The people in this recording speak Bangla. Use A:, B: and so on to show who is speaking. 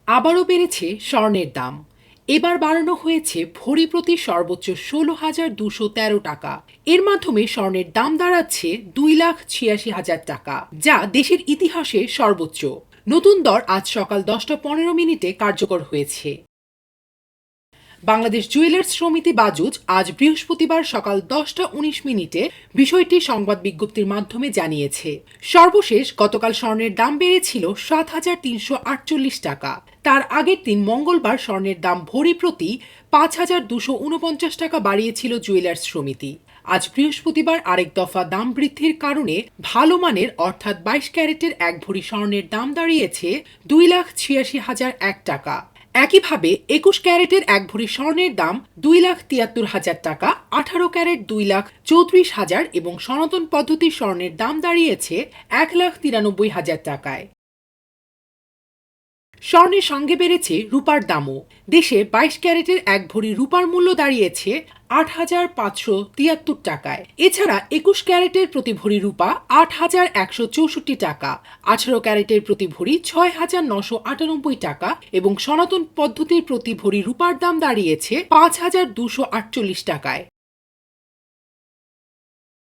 A: আবারও বেড়েছে স্বর্ণের দাম। এবার বাড়ানো হয়েছে ভরি প্রতি সর্বোচ্চ ১৬,২১৩ টাকা। এর মাধ্যমে স্বর্ণের দাম দাঁড়াচ্ছে ২,৮৬,০০০ টাকা, যা দেশের ইতিহাসে সর্বোচ্চ। নতুন দর আজ সকাল ১০টা ১৫ মিনিটে কার্যকর হয়েছে। বাংলাদেশ জুয়েলার্স সমিতি বাজুজ আজ বৃহস্পতিবার সকাল ১০টা ১৯ মিনিটে বিষয়টি সংবাদ বিজ্ঞপ্তির মাধ্যমে জানিয়েছে। সর্বশেষ গতকাল স্বর্ণের দাম বেড়েছিল ৭,৩৪৮ টাকা। তার আগের দিন মঙ্গলবার স্বর্ণের দাম ভরি প্রতি ৫,২৪৯ টাকা বাড়িয়েছিল জুয়েলার্স সমিতি। আজ বৃহস্পতিবার আরেক দফা দাম বৃদ্ধির কারণে ভালো মানের অর্থাৎ ২২ ক্যারেটের এক ভরি স্বর্ণের দাম দাঁড়িয়েছে ২,৮৬,০০১ টাকা। একইভাবে ২১ ক্যারেটের এক ভরি স্বর্ণের দাম ২,৭৩,০০০ টাকা, ১৮ ক্যারেট ২,৩৪,০০০ এবং সনাতন পদ্ধতির স্বর্ণের দাম দাঁড়িয়েছে ১,৯৩,০০০ টাকায়। স্বর্ণের সঙ্গে বেড়েছে রূপার দামও। দেশে ২২ ক্যারেটের এক ভরি রূপার মূল্য দাঁড়িয়েছে ৮,৫৭৩ টাকায়। এছাড়া ২১ ক্যারেটের প্রতি ভরি রূপা ৮,১৬৪ টাকা, ১৮ ক্যারেটের প্রতি ভরি ৬,৯৯৮ টাকা এবং সনাতন পদ্ধতির প্রতি ভরি রূপার দাম দাঁড়িয়েছে ৫,২৪৮ টাকায়।